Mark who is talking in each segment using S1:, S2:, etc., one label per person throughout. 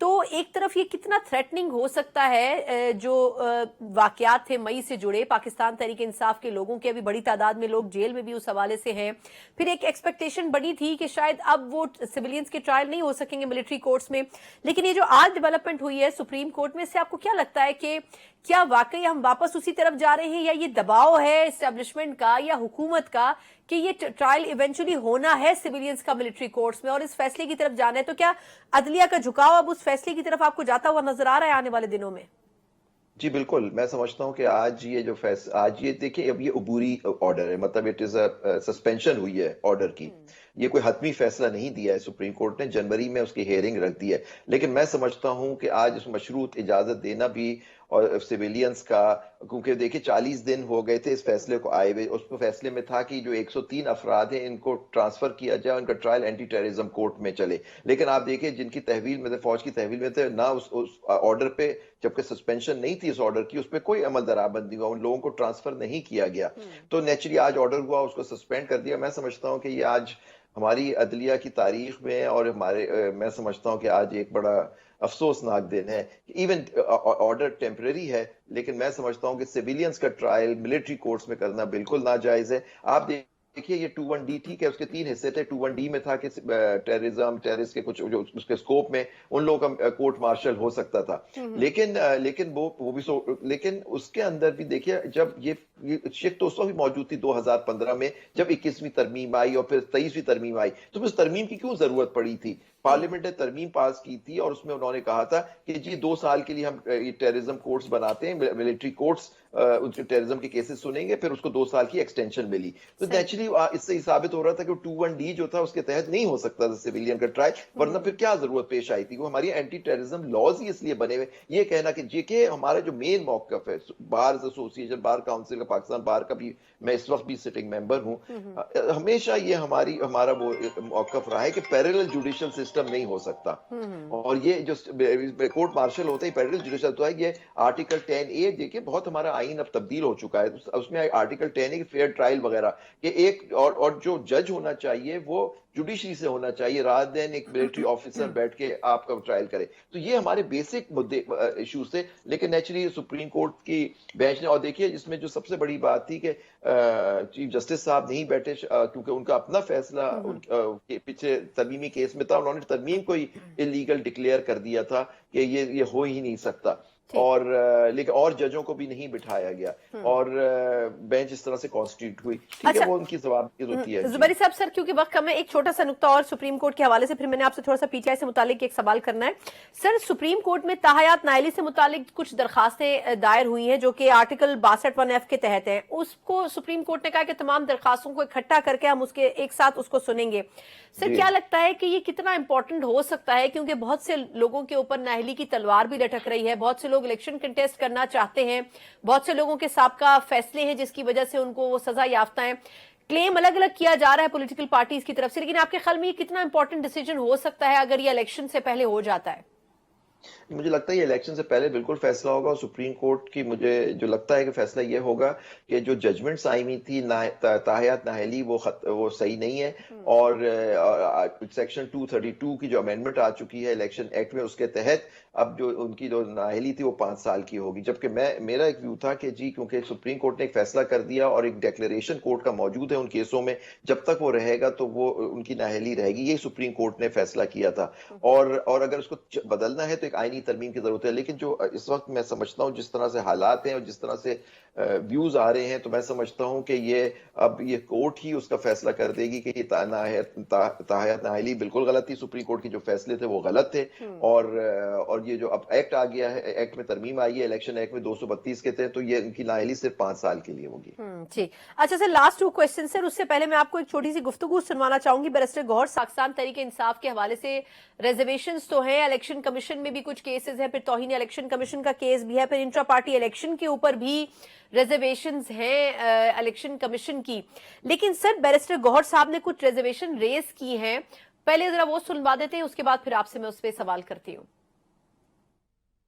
S1: تو ایک طرف یہ کتنا تھریٹننگ ہو سکتا ہے جو واقعات تھے مئی سے جڑے پاکستان تحریک انصاف کے لوگوں کے، ابھی بڑی تعداد میں لوگ جیل میں بھی اس حوالے سے ہیں، پھر ایک ایکسپیکٹیشن بڑی تھی کہ شاید اب وہ سویلینز کے ٹرائل نہیں ہو سکیں گے ملٹری کورٹس میں، لیکن یہ جو آج ڈیولپمنٹ ہوئی ہے سپریم کورٹ میں، سے آپ کو کیا لگتا ہے کہ کیا واقعی ہم واپس اسی طرف جا رہے ہیں، یا یہ دباؤ ہے اسٹیبلشمنٹ کا یا حکومت کا کہ یہ ٹرائل ایونچولی ہونا ہے سویلینز کا ملٹری کورٹس میں اور اس فیصلے کی طرف جانا ہے؟ تو کیا عدلیہ کا جھکاؤ اب اس فیصلے کی طرف آپ کو جاتا ہوا نظر آ رہا ہے آنے والے دنوں میں؟
S2: جی بالکل، میں سمجھتا ہوں کہ آج یہ جو آج یہ دیکھیں، اب یہ عبوری آرڈر ہے، مطلب اٹ از اے سسپینشن ہوئی ہے آرڈر کی، یہ کوئی حتمی فیصلہ نہیں دیا ہے سپریم کورٹ نے، جنوری میں اس کی ہیئرنگ رکھ دی ہے، لیکن میں سمجھتا ہوں کہ آج اس مشروط اجازت دینا بھی اور سویلینز کا، کیونکہ دیکھیں 40 دن ہو گئے تھے اس فیصلے کو آئے ہوئے، اس فیصلے میں تھا کہ جو 103 افراد ہیں ان کو ٹرانسفر کیا جائے، ان کا ٹرائل اینٹی ٹیررزم کورٹ میں چلے، لیکن آپ دیکھیں جن کی تحویل میں تھے، فوج کی تحویل میں تھے، نہ اس آرڈر پہ، جبکہ سسپینشن نہیں تھی اس آرڈر کی، اس پہ کوئی عمل درآمد نہیں ہوا، ان لوگوں کو ٹرانسفر نہیں کیا گیا، تو نیچرلی آج آرڈر ہوا، اس کو سسپینڈ کر دیا۔ میں سمجھتا ہوں کہ یہ آج ہماری عدلیہ کی تاریخ میں اور میں سمجھتا ہوں کہ آج ایک بڑا افسوسناک دن ہے۔ ایون آرڈر ٹیمپرری ہے، لیکن میں سمجھتا ہوں کہ سویلینز کا ٹرائل ملٹری کورٹس میں کرنا بالکل ناجائز ہے۔ آپ دیکھیے یہ 21D ٹھیک ہے، اس کے 3 حصے تھے۔ 21D میں تھا کہ ٹیررسٹ کے کچھ جو اس کے سکوپ میں ان لوگوں کا کورٹ مارشل ہو سکتا تھا، لیکن وہ بھی لیکن اس کے اندر بھی دیکھیے، جب یہ شک تو اس وقت بھی موجود تھی 2015 میں، جب 21ویں ترمیم آئی اور پھر 23ویں ترمیم آئی، تو اس ترمیم کی کیوں ضرورت پڑی تھی؟ پارلیمنٹ نے ترمیم پاس کی تھی اور اس میں انہوں نے کہا تھا کہ جی 2 سال کے لیے ہم ٹیررزم کورٹس بناتے ہیں، ملٹری کورٹس ان کے ٹیررزم کے کیسز سنیں گے، پھر اس کو 2 سال کی ایکسٹینشن ملی، تو نیچرلی اس سے ثابت ہو رہا تھا کہ 21D جو تھا اس کے تحت نہیں ہو سکتا تھا سویلین کا ٹرائل، ورنہ پھر کیا ضرورت پیش آئی تھی؟ وہ ہماری اینٹی ٹیررزم لاز ہی اس لیے بنے ہوئے۔ یہ کہنا کہ ہمارا جو مین موقف ہے، بارز ایسوسیشن، بار کاؤنسل کا، پاکستان بار کا بھی میں اس وقت بھی سٹنگ ممبر ہوں، ہمیشہ یہ ہمارا وہ موقف رہا ہے کہ پیرلل جوڈیشل سسٹم نہیں ہو سکتا، اور یہ جو کورٹ مارشل ہوتا ہے پیرلل جوڈیشل ہوتا ہے، یہ آرٹیکل 10A دیکھیں، بہت ہمارا آئین اب تبدیل ہو چکا ہے، اس میں آرٹیکل 10A فیئر ٹرائل وغیرہ، کہ ایک اور جو جج ہونا چاہیے وہ جوڈیشری سے ہونا چاہیے، رات دن ایک ملٹری آفیسر بیٹھ کے آپ کا ٹرائل کرے، تو یہ ہمارے بیسک مدے ایشوز تھے، لیکن نیچرلی سپریم کورٹ کی بینچ نے، اور دیکھیے اس میں جو سب سے بڑی بات تھی کہ چیف جسٹس صاحب نہیں بیٹھے کیونکہ ان کا اپنا فیصلہ پیچھے ترمیمی کیس میں تھا، انہوں نے ترمیم کو ہی انلیگل ڈکلیئر کر دیا تھا کہ یہ ہو ہی نہیں سکتا، اور لیکن اور ججوں کو بھی نہیں بٹھایا گیا، اور بینچ اس طرح سے کانسٹیٹیوٹ ہوئی، ٹھیک ہے، وہ ان کی ضوابط ہوتی ہے۔
S1: زبیری صاحب سر، کیونکہ وقت کم ہے، ایک چھوٹا سا نقطہ اور سپریم کورٹ کے حوالے سے، پھر میں نے آپ سے تھوڑا سا پی ٹی آئی سے متعلق ایک سوال کرنا ہے۔ سر، سپریم کورٹ میں تاحیات نااہلی سے متعلق کچھ درخواستیں دائر ہوئی ہیں جو کہ آرٹیکل 62(1)(f) کے تحت ہیں، اس کو سپریم کورٹ نے کہا کہ تمام درخواستوں کو اکٹھا کر کے ہم اس کے ایک ساتھ اس کو سنیں گے۔ سر کیا لگتا ہے کہ یہ کتنا امپورٹنٹ ہو سکتا ہے، کیونکہ بہت سے لوگوں کے اوپر نااہلی کی تلوار بھی لٹک رہی ہے، بہت سے لوگ الیکشن کنٹیسٹ کرنا چاہتے ہیں، بہت سے لوگوں کے سابقہ فیصلے ہیں جس کی وجہ سے ان کو وہ سزا یافتہ ہیں، کلیم الگ الگ کیا جا رہا ہے پولیٹیکل پارٹیز کی طرف سے، لیکن آپ کے خیال میں یہ کتنا امپورٹنٹ ڈیسیجن ہو سکتا ہے اگر یہ الیکشن سے پہلے ہو جاتا ہے؟
S2: مجھے لگتا ہے یہ الیکشن سے پہلے بالکل فیصلہ ہوگا، اور سپریم کورٹ کی مجھے جو لگتا ہے کہ فیصلہ یہ ہوگا کہ جو ججمنٹس آئی ہوئی تھی تاحیات نااہلی وہ صحیح نہیں ہے، اور سیکشن 232 کی جو امینڈمنٹ آ چکی ہے الیکشن ایکٹ میں، اس کے تحت اب جو ان کی جو نااہلی تھی وہ 5 سال کی ہوگی، جبکہ میرا ایک ویو تھا کہ جی کیونکہ سپریم کورٹ نے ایک فیصلہ کر دیا اور ایک ڈیکلیریشن کورٹ کا موجود ہے ان کیسوں میں، جب تک وہ رہے گا تو وہ ان کی نااہلی رہے گی، یہ سپریم کورٹ نے فیصلہ کیا تھا، اور اگر اس کو بدلنا ہے تو ایک آئینی ترمیم کی ضرورت ہے، لیکن جو اس وقت میں سمجھتا ہوں جس طرح سے حالات ہیں اور جس طرح سے ویوز آ رہے ہیں، تو میں سمجھتا ہوں کہ یہ کورٹ ہی اس کا فیصلہ کر دے گی کہ یہ تاحیات نااہلی بالکل غلط تھی، سپریم کورٹ کے جو فیصلے تھے وہ غلط تھے، اور یہ جو اب ایکٹ آ گیا ہے، ایکٹ میں ترمیم آئی ہے الیکشن ایکٹ میں 232 کے تھے، تو یہ ان کی نااہلی صرف 5 سال کے لیے ہوگی۔
S1: جی اچھا سر، لاسٹ 2 کوسچن سر، اس سے پہلے میں آپ کو ایک چھوٹی سی گفتگو سنوانا چاہوں گی۔ بیرسٹر گوہر، پاکستان تحریک انصاف کے حوالے سے ریزرویشنز تو ہیں، الیکشن کمیشن میں بھی کچھ کیسز ہیں، پھر توہین الیکشن کمیشن کا کیس بھی ہے، پھر انٹرا پارٹی الیکشن کے اوپر بھی ریزرویشنز ہیں الیکشن کمیشن کی، لیکن سر بیرسٹر گوہر صاحب نے کچھ ریزرویشن ریز کی ہیں، پہلے ذرا وہ سنوا دیتے ہیں، اس کے بعد پھر آپ سے میں اس پہ سوال کرتی ہوں۔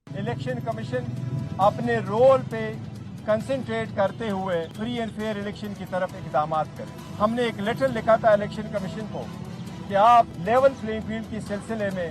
S3: الیکشن کمیشن اپنے رول پہ کنسنٹریٹ کرتے ہوئے فری اینڈ فیئر الیکشن کی طرف اقدامات کریں۔ ہم نے ایک لیٹر لکھا تھا الیکشن کمیشن کو کہ آپ لیول پلینگ فیلڈ کے سلسلے میں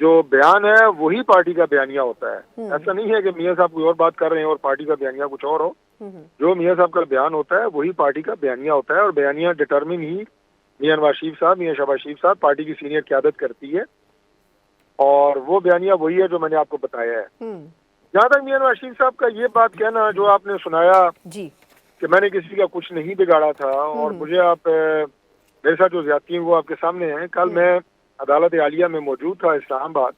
S4: جو بیان ہے وہی پارٹی کا بیانیہ ہوتا ہے. ایسا نہیں ہے کہ میاں صاحب کوئی اور بات کر رہے ہیں اور پارٹی کا بیانیہ کچھ اور ہو. جو میاں صاحب کا بیان ہوتا ہے وہی پارٹی کا بیانیہ ہوتا ہے, اور بیانیہ ڈٹرمن ہی میاں نواز شریف صاحب, میاں شہباز شریف صاحب پارٹی کی سینئر قیادت کرتی ہے, اور وہ بیانیہ وہی ہے جو میں نے آپ کو بتایا ہے. جہاں تک میاں نواز شریف صاحب کا یہ بات کہنا جو آپ نے سنایا کہ میں نے کسی کا کچھ نہیں بگاڑا تھا, اور مجھے آپ میرے ساتھ جو زیادتی ہیں وہ آپ کے سامنے ہیں. کل میں عدالت عالیہ میں موجود تھا اسلام آباد,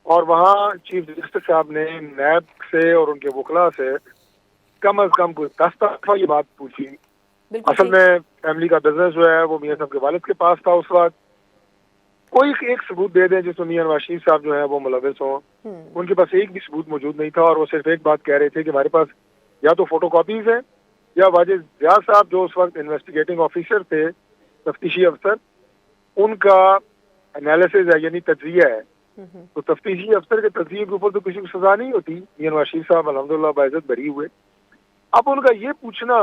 S4: اور وہاں چیف جسٹس صاحب نے نیب سے اور ان کے وکلاء سے کم از کم کوئی 10 دفعہ یہ بات پوچھی. اصل میں فیملی کا بزنس جو ہے وہ میاں صاحب کے والد کے پاس تھا اس وقت. کوئی ایک ثبوت دے دیں جس میں میاں نواز شریف صاحب جو ہے وہ ملوث ہوں. ان کے پاس ایک بھی ثبوت موجود نہیں تھا, اور وہ صرف ایک بات کہہ رہے تھے کہ ہمارے پاس یا تو فوٹو کاپیز ہیں, یا واجد ریاض صاحب جو اس وقت انویسٹیگیٹنگ آفیسر تھے, تفتیشی افسر, ان کا انالیسز ہے یعنی تجزیہ ہے. تو تفتیشی افسر کے تجزیے کے اوپر تو کسی کو سزا نہیں ہوتی. میاں نواز شریف صاحب الحمدللہ باعزت بری ہوئے. اب ان کا یہ پوچھنا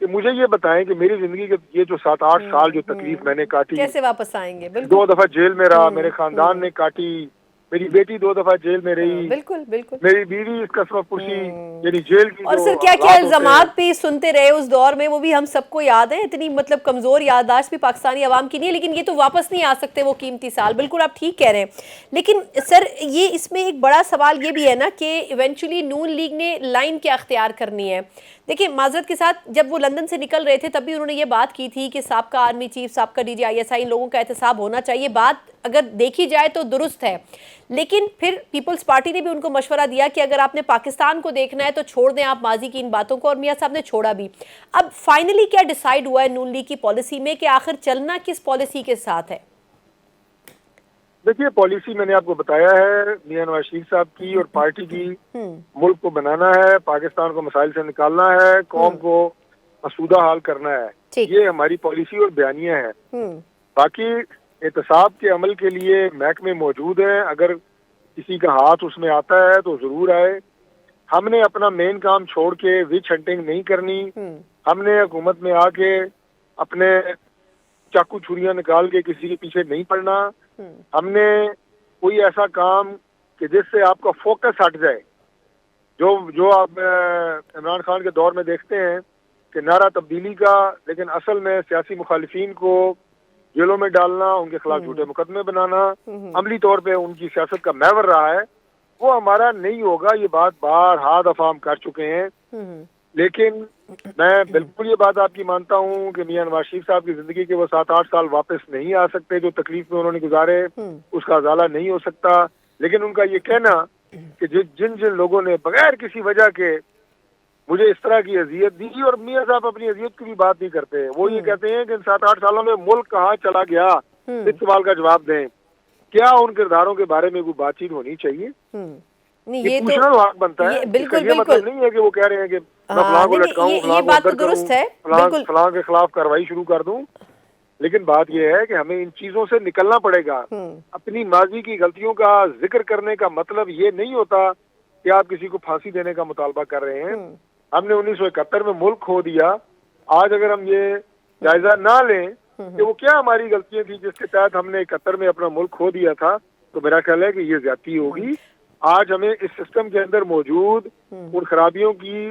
S4: کہ مجھے یہ بتائیں کہ میری زندگی کے یہ جو 7-8 سال جو تکلیف میں نے کاٹی,
S1: کیسے واپس آئیں گے.
S4: 2 دفعہ جیل میں رہا, میرے خاندان نے کاٹی, میری بیٹی 2 دفعہ جیل میں رہی,
S1: بالکل بالکل,
S4: میری بیوی اس قسمت پرسی یعنی جیل کی,
S1: اور سر کیا کیا الزامات بھی سنتے رہے اس دور میں, وہ بھی ہم سب کو یاد ہے. اتنی مطلب کمزور یادداشت بھی پاکستانی عوام کی نہیں ہے, لیکن یہ تو واپس نہیں آ سکتے وہ قیمتی سال. بالکل آپ ٹھیک کہہ رہے ہیں. لیکن سر یہ اس میں ایک بڑا سوال یہ بھی ہے نا کہ ایونچولی نون لیگ نے لائن کیا اختیار کرنی ہے. دیکھیں معذرت کے ساتھ جب وہ لندن سے نکل رہے تھے تب بھی انہوں نے یہ بات کی تھی کہ سابقہ آرمی چیف, سابقہ DGI ان لوگوں کا احتساب ہونا چاہیے. بات اگر دیکھی جائے تو درست ہے, لیکن پھر پیپلز پارٹی نے بھی ان کو مشورہ دیا کہ اگر آپ نے پاکستان کو دیکھنا ہے تو چھوڑ دیں آپ ماضی کی ان باتوں کو, اور میاں صاحب نے چھوڑا بھی. اب فائنلی کیا ڈیسائیڈ ہوا ہے نون لیگ کی پالیسی میں کہ آخر چلنا کس پالیسی کے ساتھ ہے؟
S4: دیکھیے پالیسی میں نے آپ کو بتایا ہے میاں نواز شریف صاحب کی اور پارٹی کی. ملک کو بنانا ہے, پاکستان کو مسائل سے نکالنا ہے, قوم کو مسودہ حال کرنا ہے. یہ ہماری پالیسی اور بیانیہ ہے. باقی احتساب کے عمل کے لیے محکمے موجود ہیں, اگر کسی کا ہاتھ اس میں آتا ہے تو ضرور آئے. ہم نے اپنا مین کام چھوڑ کے وچ ہنٹنگ نہیں کرنی. ہم نے حکومت میں آ کے اپنے چاقو چھریاں نکال کے کسی کے پیچھے نہیں پڑنا. ہم نے کوئی ایسا کام کہ جس سے آپ کا فوکس ہٹ جائے, جو آپ عمران خان کے دور میں دیکھتے ہیں کہ نعرہ تبدیلی کا, لیکن اصل میں سیاسی مخالفین کو جیلوں میں ڈالنا, ان کے خلاف جھوٹے مقدمے بنانا, عملی طور پہ ان کی سیاست کا محور رہا ہے. وہ ہمارا نہیں ہوگا. یہ بات بارہا دفعہ ہم کر چکے ہیں. لیکن میں بالکل یہ بات آپ کی مانتا ہوں کہ میاں نواز شریف صاحب کی زندگی کے وہ 7-8 سال واپس نہیں آ سکتے. جو تکلیف میں انہوں نے گزارے اس کا ازالہ نہیں ہو سکتا. لیکن ان کا یہ کہنا کہ جن لوگوں نے بغیر کسی وجہ کے مجھے اس طرح کی اذیت دی, اور میاں صاحب اپنی اذیت کی بھی بات نہیں کرتے, وہ یہ کہتے ہیں کہ ان 7-8 سالوں میں ملک کہاں چلا گیا, اس سوال کا جواب دیں. کیا ان کرداروں کے بارے میں کوئی بات چیت ہونی چاہیے؟ یہ پوچھنا تو حق بنتا ہے.
S1: بالکل
S4: یہ مطلب نہیں ہے کہ وہ کہہ رہے ہیں کہ میں فلاں کو لٹکاؤں, فلاں کو اندر کروں, فلاں کے خلاف کارروائی شروع کر دوں. لیکن بات یہ ہے کہ ہمیں ان چیزوں سے نکلنا پڑے گا. اپنی ماضی کی غلطیوں کا ذکر کرنے کا مطلب یہ نہیں ہوتا کہ آپ کسی کو پھانسی دینے کا مطالبہ کر رہے ہیں. ہم نے 1971 میں ملک کھو دیا. آج اگر ہم یہ جائزہ نہ لیں کہ وہ کیا ہماری غلطیاں تھیں جس کے تحت ہم نے 71 میں اپنا ملک کھو دیا تھا, تو میرا خیال ہے کہ یہ زیادتی ہوگی. آج ہمیں اس سسٹم کے اندر موجود ان خرابیوں کی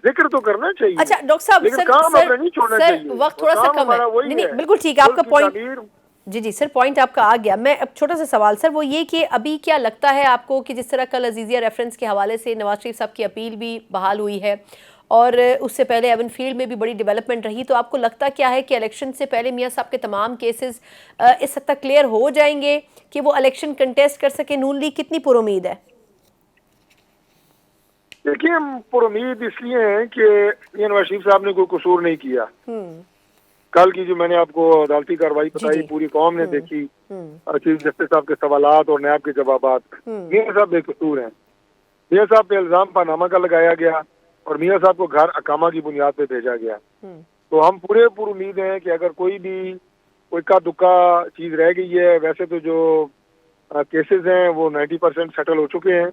S4: ذکر تو کرنا چاہیے.
S1: اچھا ڈاکٹر صاحب,
S4: لیکن کام اپنا نہیں چھوڑنا چاہیے.
S1: وقت تھوڑا سا کم ہے. نہیں بالکل ٹھیک ہے آپ کا پوائنٹ. جی سر پوائنٹ آپ کا آ گیا. میں اب چھوٹا سا سوال سر وہ یہ کہ ابھی کیا لگتا ہے آپ کو کہ جس طرح کل عزیزیہ ریفرنس کے حوالے سے نواز شریف صاحب کی اپیل بھی بحال ہوئی ہے, اور اس سے پہلے ایون فیلڈ میں بھی بڑی ڈیولپمنٹ رہی, تو آپ کو لگتا کیا ہے کہ الیکشن سے پہلے میاں صاحب کے تمام کیسز اس حد تک کلیئر ہو جائیں گے کہ وہ الیکشن کنٹیسٹ کر سکے؟ نون لیگ کتنی پر امید ہے؟
S4: دیکھیے ہم پر امید اس لیے ہیں کہ میاں نواز شریف صاحب نے کوئی قصور نہیں کیا. کل کی جو میں نے آپ کو عدالتی کارروائی بتائی پوری قوم نے دیکھی, چیف جسٹس صاحب کے سوالات اور نیب کے جوابات. میاں صاحب بے قصور ہیں. میاں صاحب پہ الزام پاناما کا لگایا گیا اور میاں صاحب کو گھر اقامہ کی بنیاد پہ بھیجا گیا. تو ہم پورے پر امید ہیں کہ اگر کوئی بھی کوئی کا دکا چیز رہ گئی ہے, ویسے تو جو کیسز ہیں وہ 90% سیٹل ہو چکے ہیں.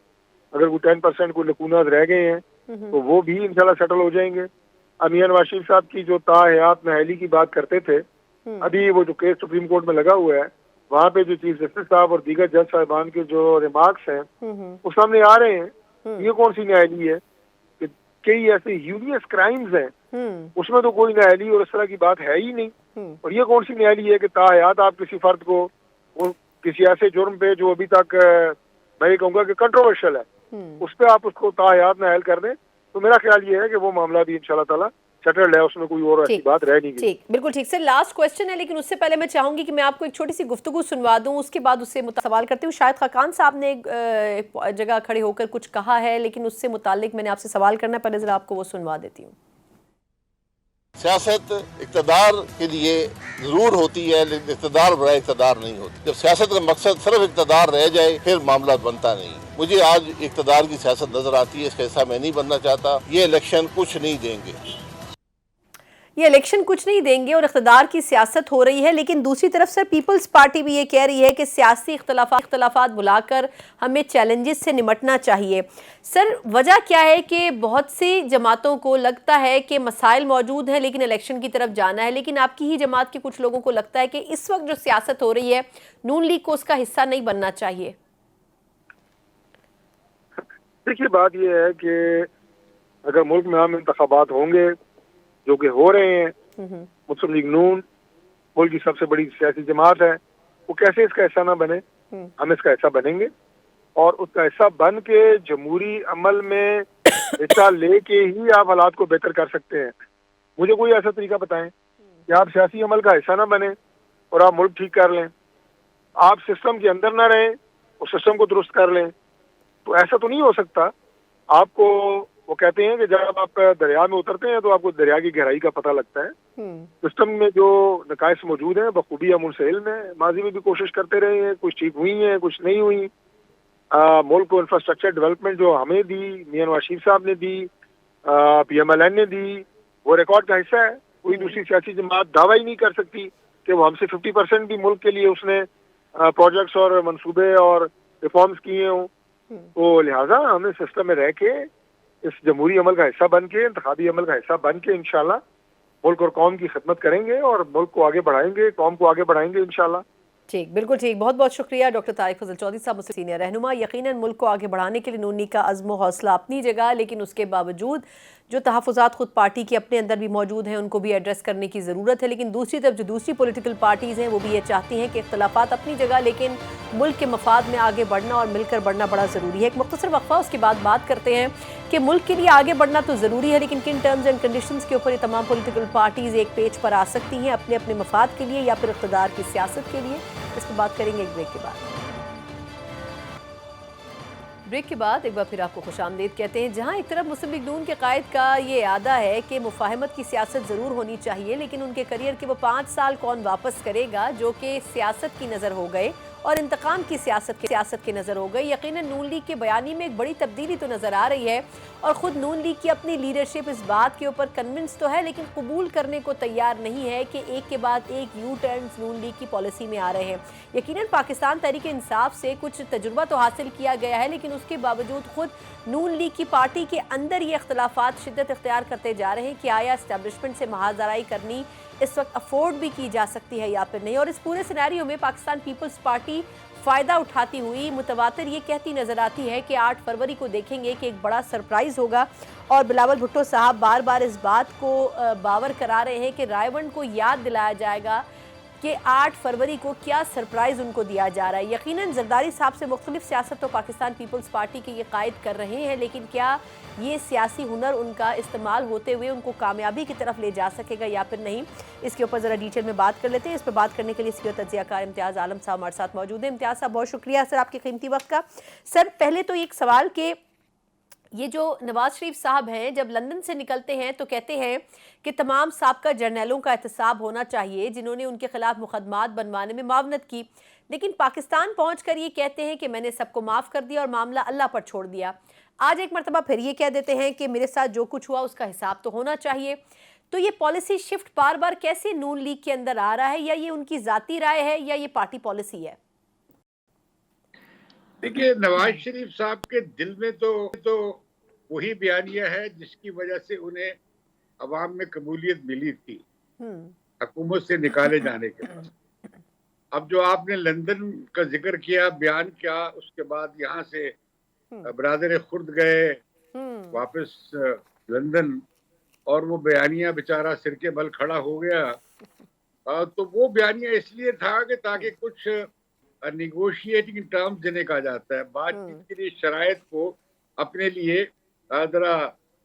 S4: اگر کوئی 10% کوئی لکونات رہ گئے ہیں تو وہ بھی انشاءاللہ سیٹل ہو جائیں گے. اب میاں نواز شریف صاحب کی جو تا حیات نااہلی کی بات کرتے تھے, ابھی وہ جو کیس سپریم کورٹ میں لگا ہوا ہے وہاں پہ جو چیف جسٹس صاحب اور دیگر جج صاحبان کے جو ریمارکس ہیں وہ سامنے آ رہے ہیں. یہ کون سی نیالی ہے کہ کئی ایسے ہیویس کرائمز ہیں اس میں تو کوئی نیالی اور اس طرح کی بات ہے ہی نہیں. اور یہ کون سی نیالی ہے کہ تاحیات آپ کسی فرد کو کسی ایسے جرم پہ جو ابھی تک میں یہ کہوں گا کہ کنٹروورشل ہے اس پہ آپ اس کو تاحیات نااہل کر دیں. تو میرا خیال یہ ہے کہ وہ معاملہ بھی انشاءاللہ تعالیٰ سیٹلڈ ہے, اس میں کوئی اور ایسی بات رہ نہیں گئی.
S1: ٹھیک, بالکل ٹھیک. سر لاسٹ کویسچن ہے لیکن اس سے پہلے میں چاہوں گی کہ میں آپ کو ایک چھوٹی سی گفتگو سنوا دوں, اس کے بعد اس سے سوال کرتی ہوں. شاہد خاقان صاحب نے ایک جگہ کھڑے ہو کر کچھ کہا ہے لیکن اس سے متعلق میں نے آپ سے سوال کرنا ہے, پہلے ذرا آپ کو وہ سنوا دیتی ہوں.
S5: سیاست اقتدار کے لیے ضرور ہوتی ہے لیکن اقتدار برائے اقتدار نہیں ہوتی. جب سیاست کا مقصد صرف اقتدار رہ جائے پھر معاملہ بنتا نہیں. مجھے آج اقتدار کی سیاست نظر آتی ہے, اس کا حصہ میں نہیں بننا چاہتا. یہ الیکشن کچھ نہیں دیں گے,
S1: یہ الیکشن کچھ نہیں دیں گے اور اقتدار کی سیاست ہو رہی ہے. لیکن دوسری طرف سر پیپلز پارٹی بھی یہ کہہ رہی ہے کہ سیاسی اختلافات بلا کر ہمیں چیلنجز سے نمٹنا چاہیے. سر وجہ کیا ہے کہ بہت سی جماعتوں کو لگتا ہے کہ مسائل موجود ہیں لیکن الیکشن کی طرف جانا ہے, لیکن آپ کی ہی جماعت کے کچھ لوگوں کو لگتا ہے کہ اس وقت جو سیاست ہو رہی ہے نون لیگ کو اس کا حصہ نہیں بننا چاہیے؟
S4: دیکھیے بات یہ ہے کہ اگر ملک میں عام انتخابات ہوں گے جو کہ ہو رہے ہیں, مسلم لیگ نون ملک کی سب سے بڑی سیاسی جماعت ہے, وہ کیسے اس کا حصہ نہ بنے؟ ہم اس کا حصہ بنیں گے اور اس کا حصہ بن کے جمہوری عمل میں حصہ لے کے ہی آپ حالات کو بہتر کر سکتے ہیں. مجھے کوئی ایسا طریقہ بتائیں کہ آپ سیاسی عمل کا حصہ نہ بنیں اور آپ ملک ٹھیک کر لیں, آپ سسٹم کے اندر نہ رہیں اور سسٹم کو درست کر لیں. تو ایسا تو نہیں ہو سکتا. آپ کو وہ کہتے ہیں کہ جب آپ دریا میں اترتے ہیں تو آپ کو دریا کی گہرائی کا پتہ لگتا ہے. سسٹم میں جو نقائص موجود ہیں بخوبی ہم ان سے علم ہے, ماضی میں بھی کوشش کرتے رہے ہیں, کچھ ٹھیک ہوئی ہیں کچھ نہیں ہوئی. ملک کو انفراسٹرکچر ڈیولپمنٹ جو ہمیں دی, میاں نواز شریف صاحب نے دی, پی ایم ایل این نے دی, وہ ریکارڈ کا حصہ ہے. کوئی دوسری سیاسی جماعت دعویٰ ہی نہیں کر سکتی کہ وہ ہم سے 50% بھی ملک کے لیے اس نے پروجیکٹس اور منصوبے اور ریفارمز کیے ہوں. تو لہٰذا ہمیں سسٹم میں رہ کے اس جمہوری عمل کا حصہ بن کے, انتخابی عمل کا حصہ بن کے انشاءاللہ ملک اور قوم کی خدمت کریں گے اور ملک کو آگے بڑھائیں گے, قوم کو آگے بڑھائیں گے انشاءاللہ.
S1: ٹھیک, بالکل ٹھیک. بہت بہت شکریہ ڈاکٹر طارق فضل چودھری صاحب, سینئر رہنما. یقیناً ملک کو آگے بڑھانے کے لیے نون لیگ کا عزم و حوصلہ اپنی جگہ, لیکن اس کے باوجود جو تحفظات خود پارٹی کے اپنے اندر بھی موجود ہیں ان کو بھی ایڈریس کرنے کی ضرورت ہے. لیکن دوسری طرف جو دوسری پولیٹیکل پارٹیز ہیں وہ بھی یہ چاہتی ہیں کہ اختلافات اپنی جگہ لیکن ملک کے مفاد میں آگے بڑھنا اور مل کر بڑھنا بڑا ضروری ہے. ایک مختصر وقفہ, اس کے بعد بات کرتے ہیں کہ ملک کے لیے آگے بڑھنا تو ضروری ہے لیکن کن ٹرمز اینڈ کنڈیشنز کے اوپر یہ تمام پولیٹیکل پارٹیز ایک پیج پر آ سکتی ہیں اپنے اپنے مفاد کے لیے یا پھر اقتدار کی سیاست کے لیے. اس پہ بات کریں گے ایک بریک کے بعد. بریک کے بعد ایک بار پھر آپ کو خوش آمدید کہتے ہیں. جہاں ایک طرف مسلم لیگ نون کے قائد کا یہ اعادہ ہے کہ مفاہمت کی سیاست ضرور ہونی چاہیے لیکن ان کے کریئر کے وہ 5 سال کون واپس کرے گا جو کہ سیاست کی نظر ہو گئے اور انتقام کی سیاست کی نظر ہو گئی. یقیناً نون لیگ کے بیانی میں ایک بڑی تبدیلی تو نظر آ رہی ہے اور خود نون لیگ کی اپنی لیڈرشپ اس بات کے اوپر کنونس تو ہے لیکن قبول کرنے کو تیار نہیں ہے کہ ایک کے بعد ایک یو ٹرنز نون لیگ کی پالیسی میں آ رہے ہیں. یقیناً پاکستان تحریک انصاف سے کچھ تجربہ تو حاصل کیا گیا ہے لیکن اس کے باوجود خود نون لیگ کی پارٹی کے اندر یہ اختلافات شدت اختیار کرتے جا رہے ہیں کہ آیا اسٹیبلشمنٹ سے محاذ آرائی کرنی اس وقت افورڈ بھی کی جا سکتی ہے یا پھر نہیں. اور اس پورے سینیریو میں پاکستان پیپلز پارٹی فائدہ اٹھاتی ہوئی متواتر یہ کہتی نظر آتی ہے کہ 8 فروری کو دیکھیں گے کہ ایک بڑا سرپرائز ہوگا. اور بلاول بھٹو صاحب بار بار اس بات کو باور کرا رہے ہیں کہ رائے ونڈ کو یاد دلایا جائے گا کہ 8 فروری کو کیا سرپرائز ان کو دیا جا رہا ہے. یقیناً زرداری صاحب سے مختلف سیاست تو پاکستان پیپلز پارٹی کے یہ قائد کر رہے ہیں لیکن کیا یہ سیاسی ہنر ان کا استعمال ہوتے ہوئے ان کو کامیابی کی طرف لے جا سکے گا یا پھر نہیں؟ اس کے اوپر ذرا ڈیٹیل میں بات کر لیتے ہیں. اس پہ بات کرنے کے لیے سینئر تجزیہ کار امتیاز عالم صاحب ہمارے ساتھ موجود ہیں. امتیاز صاحب بہت شکریہ سر آپ کے قیمتی وقت کا. سر پہلے تو ایک سوال کہ یہ جو نواز شریف صاحب ہیں جب لندن سے نکلتے ہیں تو کہتے ہیں کہ تمام سابقہ جرنیلوں کا احتساب ہونا چاہیے جنہوں نے ان کے خلاف مقدمات بنوانے میں معاونت کی, لیکن پاکستان پہنچ کر یہ کہتے ہیں کہ میں نے سب کو معاف کر دیا اور معاملہ اللہ پر چھوڑ دیا. آج ایک مرتبہ پھر یہ کہہ دیتے ہیں کہ میرے ساتھ جو کچھ ہوا اس کا حساب تو ہونا چاہیے. تو یہ پالیسی شفٹ بار بار کیسے نون لیگ کے اندر آ رہا ہے, یا یہ ان کی ذاتی رائے ہے یا یہ پارٹی پالیسی ہے؟
S6: دیکھیے نواز شریف صاحب کے دل میں تو وہی بیانیہ ہے جس کی وجہ سے انہیں عوام میں قبولیت ملی تھی حکومت سے نکالے جانے کے بعد. اب جو آپ نے لندن کا ذکر کیا، بیان کیا، اس کے بعد یہاں سے برادر خرد گئے واپس لندن، اور وہ بیانیہ بیچارہ سر کے بل کھڑا ہو گیا، تو وہ بیانیہ اس لیے تھا کہ تاکہ کچھ نیگوشیٹنگ ٹرمز جنہیں کہا جاتا ہے، بات چیت کے لیے شرائط کو اپنے لیے ذرا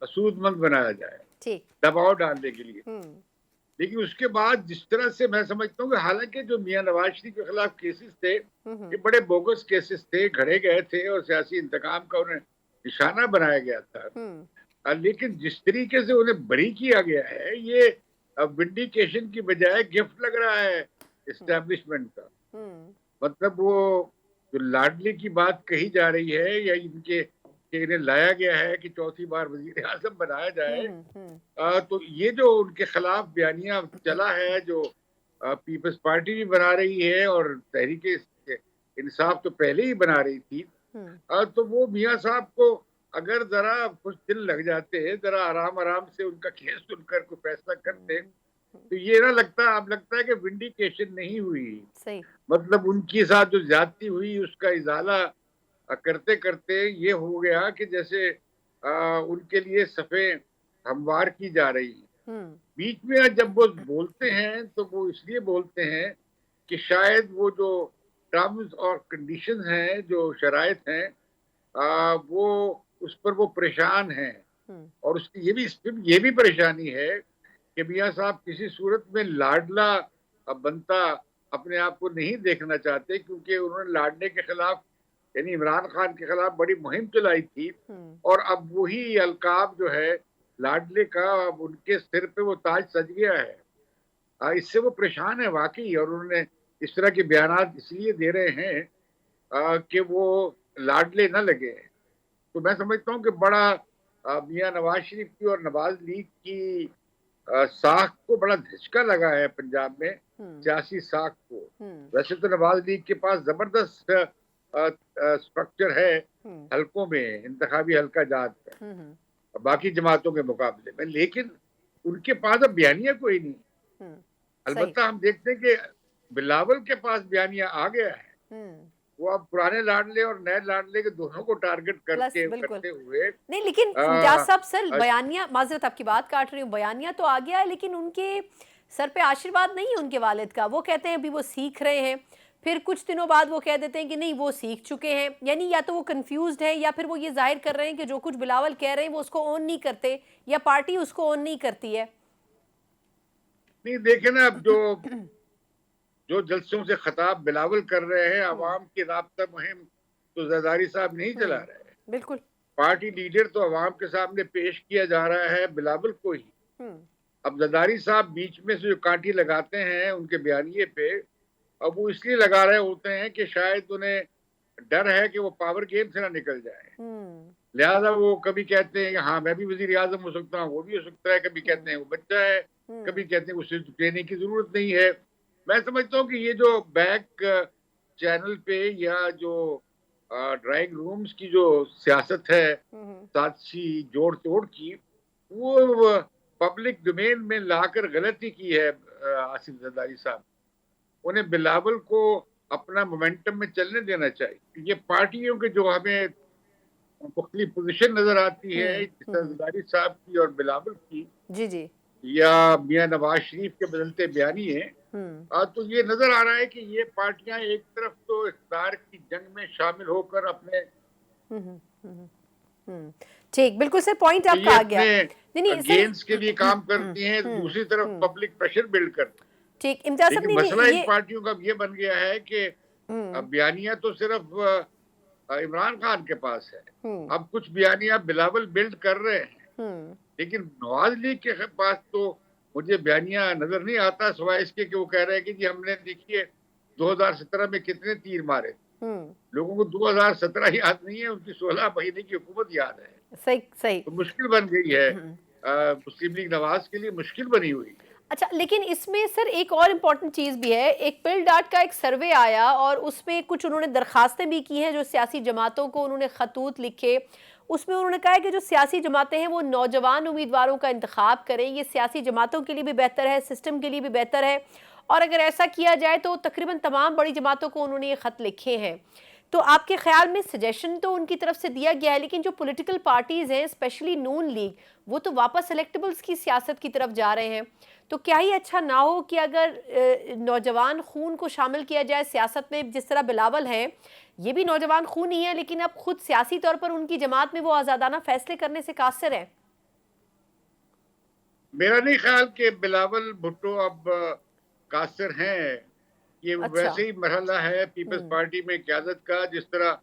S6: سود مند بنایا جائے، دباؤ ڈالنے کے لیے۔ لیکن اس کے بعد جس طرح سے میں سمجھتا ہوں کہ حالانکہ جو میاں نواز شریف کے خلاف کیسز تھے یہ بڑے بوگس کیسز تھے، گھڑے گئے تھے اور سیاسی انتقام کا انہیں نشانہ بنایا گیا تھا، لیکن جس طریقے سے انہیں بری کیا گیا ہے یہ ونڈیکیشن کی بجائے گفٹ لگ رہا ہے اسٹیبلشمنٹ کا۔ مطلب وہ جو لاڈلی کی بات کہی جا رہی ہے یا ان کے کہ انہیں لایا گیا ہے کہ چوتھی بار وزیر اعظم بنایا جائے، تو یہ جو ان کے خلاف بیانیہ چلا ہے، جو پیپلز پارٹی بھی بنا رہی ہے اور تحریک انصاف تو پہلے ہی بنا رہی تھی، تو وہ میاں صاحب کو اگر ذرا کچھ دن لگ جاتے، ذرا آرام سے ان کا کیس سن کر کوئی فیصلہ کرتے، تو یہ نہ لگتا، اب لگتا ہے کہ ونڈیکیشن نہیں ہوئی، مطلب ان کے ساتھ جو زیادتی ہوئی اس کا ازالہ کرتے کرتے یہ ہو گیا کہ جیسے ان کے لیے صفیں ہموار کی جا رہی ہیں۔ بیچ میں جب وہ بولتے ہیں تو وہ اس لیے بولتے ہیں کہ شاید وہ جو ٹرمز اور کنڈیشنز ہیں، جو شرائط ہیں، وہ اس پر وہ پریشان ہیں، اور اس کی یہ بھی پریشانی ہے کہ میاں صاحب کسی صورت میں لاڈلا بنتا اپنے آپ کو نہیں دیکھنا چاہتے، کیونکہ انہوں نے لاڈلے کے خلاف یعنی عمران خان کے خلاف بڑی مہم چلائی تھی، اور اب وہی القاب جو ہے لاڈلے کا اب ان کے سر پہ وہ تاج سج گیا ہے، اس سے وہ پریشان ہے واقعی، اور انہوں نے اس طرح کے بیانات اس لیے دے رہے ہیں کہ وہ لاڈلے نہ لگے۔ تو میں سمجھتا ہوں کہ بڑا میاں نواز شریف کی اور نواز لیگ کی ساکھ کو بڑا دھچکا لگا ہے پنجاب میں، سیاسی ساکھ کو۔ ویسے تو نواز لیگ کے پاس زبردست سٹرکچر ہے حلقوں میں، انتخابی حلقہ جات کا باقی جماعتوں کے مقابلے میں، لیکن ان کے پاس اب بیانیہ کوئی نہیں۔ البتہ ہم دیکھتے ہیں کہ بلاول کے پاس بیانیہ آ گیا ہے، وہ اب پرانے لاڈلے اور نئے لاڈلے کے دونوں کو ٹارگٹ کرتے ہوئے
S1: نہیں، لیکن امتیاز صاحب سر بیانیہ، معذرت آپ کی بات کاٹ رہی ہوں، بیانیہ تو آ گیا ہے لیکن ان کے سر پہ آشیرواد نہیں ہے ان کے والد کا۔ وہ کہتے ہیں ابھی وہ سیکھ رہے ہیں، پھر کچھ دنوں بعد وہ کہہ دیتے ہیں کہ نہیں وہ سیکھ چکے ہیں، یعنی یا تو وہ کنفیوزڈ ہے یا پھر وہ یہ ظاہر کر رہے ہیں کہ جو کچھ بلاول کہہ رہے ہیں وہ اس کو اون نہیں کرتے، یا پارٹی اس کو اون نہیں کرتی ہے۔
S6: نہیں دیکھیں نا، اب جو جلسوں سے خطاب بلاول کر رہے ہیں، عوام کی رابطہ مہم تو زرداری صاحب نہیں چلا رہے ہیں،
S1: بالکل
S6: پارٹی لیڈر تو عوام کے سامنے پیش کیا جا رہا ہے بلاول کو ہی۔ اب زرداری صاحب بیچ میں سے جو کانٹی لگاتے ہیں ان کے بیانیے پہ، اب وہ اس لیے لگا رہے ہوتے ہیں کہ شاید انہیں ڈر ہے کہ وہ پاور گیم سے نہ نکل جائے، لہذا وہ کبھی کہتے ہیں کہ ہاں میں بھی وزیر اعظم ہو سکتا ہوں، وہ بھی ہو سکتا ہے، کبھی کہتے ہیں وہ بچہ ہے، کبھی کہتے ہیں اسے ٹریننگ کی ضرورت نہیں ہے۔ میں سمجھتا ہوں کہ یہ جو بیک چینل پہ یا جو ڈرائنگ رومز کی جو سیاست ہے سازشی جوڑ توڑ کی، وہ پبلک ڈومین میں لا کر غلطی کی ہے آصف زرداری صاحب۔ انہیں بلاول کو اپنا مومنٹم میں چلنے دینا چاہیے۔ یہ پارٹیوں کے جو ہمیں مختلف پوزیشن نظر آتی ہے زرداری صاحب کی اور بلاول کی،
S1: جی
S6: یا میاں نواز شریف کے بدلتے بیانیے، تو یہ نظر آ رہا ہے کہ یہ پارٹیاں ایک طرف تو اقتدار کی جنگ میں شامل ہو کر اپنے
S1: ٹھیک، بالکل سر پوائنٹ آپ کا آ گیا،
S6: گینز کے لیے کام کرتی ہیں، دوسری طرف پبلک پریشر بلڈ کرتی ہیں۔
S1: ٹھیک، امتیاز
S6: لیکن مسئلہ ان پارٹیوں کا یہ بن گیا ہے کہ بیانیہ تو صرف عمران خان کے پاس ہے، اب کچھ بیانیہ بلاول بلڈ کر رہے ہیں، لیکن نواز لیگ کے پاس تو مجھے بیانیہ نظر نہیں آتا، سوائے اس کے کہ وہ کہہ رہے ہیں کہ جی ہم نے دیکھیے 2017 میں کتنے تیر مارے، لوگوں کو 2017 یاد نہیں ہے، ان کی 16 مہینے کی حکومت یاد ہے۔
S1: صحیح
S6: تو مشکل بن گئی ہے مسلم لیگ نواز کے لیے، مشکل بنی ہوئی ہے۔
S1: اچھا، لیکن اس میں سر ایک اور امپورٹنٹ چیز بھی ہے، ایک پل ڈاٹ کا ایک سروے آیا اور اس میں کچھ انہوں نے درخواستیں بھی کی ہیں جو سیاسی جماعتوں کو انہوں نے خطوط لکھے، اس میں انہوں نے کہا ہے کہ جو سیاسی جماعتیں ہیں وہ نوجوان امیدواروں کا انتخاب کریں، یہ سیاسی جماعتوں کے لیے بھی بہتر ہے، سسٹم کے لیے بھی بہتر ہے، اور اگر ایسا کیا جائے تو تقریباً تمام بڑی جماعتوں کو انہوں نے یہ خط لکھے ہیں. تو آپ کے خیال میں سجیشن تو ان کی طرف سے دیا گیا ہے، لیکن جو پولیٹیکل پارٹیز ہیں اسپیشلی نون لیگ، وہ تو واپس الیکٹیبلز کی سیاست کی طرف جا رہے ہیں. تو کیا ہی اچھا نہ ہو کہ اگر نوجوان خون کو شامل کیا جائے سیاست میں، جس طرح بلاول ہے یہ بھی نوجوان خون ہی ہے، لیکن اب خود سیاسی طور پر ان کی جماعت میں وہ آزادانہ فیصلے کرنے سے قاصر ہے.
S6: میرا نہیں خیال کہ بلاول بھٹو اب قاصر ہیں. یہ ویسے ہی مرحلہ ہے پیپلز پارٹی میں قیادت کا. جس طرح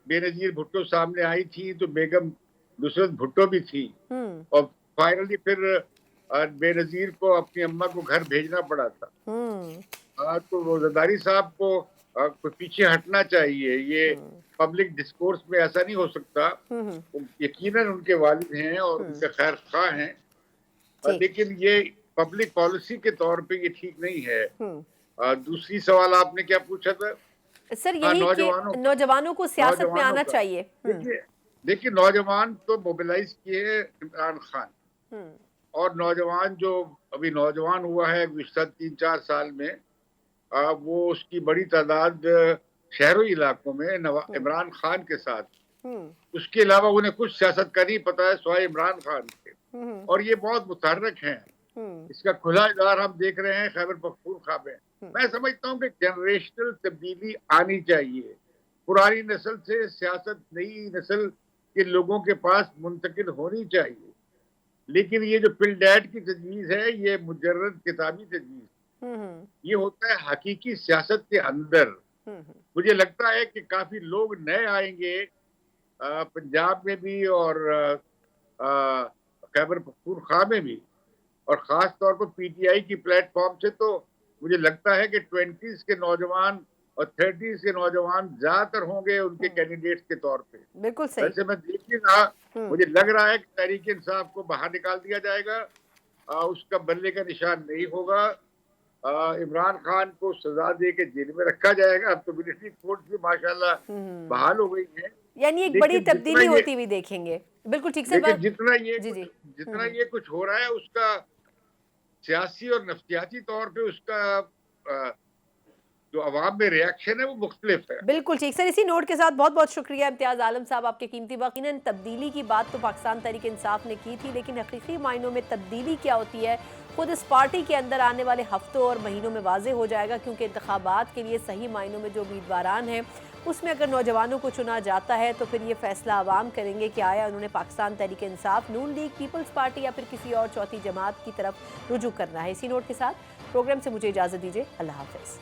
S6: بے نظیر بھٹو سامنے آئی تھی تو بیگم نصرت بھٹو بھی تھی، اور فائنلی پھر بے نظیر کو اپنی اماں کو گھر بھیجنا پڑا تھا. تو روزداری صاحب کو پیچھے ہٹنا چاہیے. یہ پبلک ڈسکورس میں ایسا نہیں ہو سکتا. یقیناً ان کے والد ہیں اور ان کے خیر خواہ ہیں، لیکن یہ پبلک پالیسی کے طور پہ یہ ٹھیک نہیں ہے. دوسری سوال آپ نے کیا پوچھا تھا؟
S1: سر یہی کہ نوجوانوں کو سیاست میں آنا چاہیے.
S6: دیکھیے نوجوان تو موبیلائز کیے عمران خان، اور نوجوان جو ابھی نوجوان ہوا ہے گزشتہ 3-4 سال میں، وہ اس کی بڑی تعداد شہری علاقوں میں عمران خان کے ساتھ. اس کے علاوہ انہیں کچھ سیاست کا نہیں پتا ہے سوائے عمران خان کے، اور یہ بہت متحرک ہیں. اس کا کھلا اظہار ہم دیکھ رہے ہیں خیبر پختونخوا میں. میں سمجھتا ہوں کہ جنریشنل تبدیلی آنی چاہیے. پرانی نسل سے سیاست نئی نسل کے لوگوں کے پاس منتقل ہونی چاہیے. لیکن یہ جو پل ڈیٹ کی تجویز ہے یہ مجرد کتابی تجویز، یہ ہوتا ہے حقیقی سیاست کے اندر. مجھے لگتا ہے کہ کافی لوگ نئے آئیں گے پنجاب میں بھی اور خیبر پختونخوا میں بھی، اور خاص طور پر پی ٹی آئی کی پلیٹ فارم سے. تو مجھے لگتا ہے کہ 20s کے نوجوان اور 30s کے نوجوان زیادہ تر ہوں گے ان کے کینڈیڈیٹس کے طور پہ.
S1: بالکل صحیح.
S6: ویسے میں دیکھ نہیں رہا، مجھے لگ رہا ہے کہ تحریک انصاف کو باہر نکال دیا جائے گا، اس کا بلے کا نشان نہیں ہوگا. عمران خان کو سزا دے کے جیل میں رکھا جائے گا. اب تو ملٹری کورٹ بھی ماشاءاللہ بحال ہو گئی ہیں،
S1: یعنی ایک بڑی تبدیلی ہوتی ہوئی دیکھیں گے. بالکل ٹھیک سے.
S6: جتنا یہ کچھ ہو رہا ہے اس کا سیاسی اور نفسیاتی طور پہ اس کا جو عوام میں ریاکشن ہے وہ مختلف ہے.
S1: بالکل ٹھیک. سر اسی نوٹ کے ساتھ بہت بہت شکریہ امتیاز عالم صاحب آپ کے قیمتی وقت. تبدیلی کی بات تو پاکستان تحریک انصاف نے کی تھی، لیکن حقیقی معنوں میں تبدیلی کیا ہوتی ہے خود اس پارٹی کے اندر آنے والے ہفتوں اور مہینوں میں واضح ہو جائے گا، کیونکہ انتخابات کے لیے صحیح معنوں میں جو امیدواران ہیں اس میں اگر نوجوانوں کو چنا جاتا ہے تو پھر یہ فیصلہ عوام کریں گے کہ آیا انہوں نے پاکستان تحریک انصاف، نون لیگ، پیپلز پارٹی یا پھر کسی اور چوتھی جماعت کی طرف رجوع کرنا ہے. اسی نوٹ کے ساتھ پروگرام سے مجھے اجازت دیجیے. اللہ حافظ.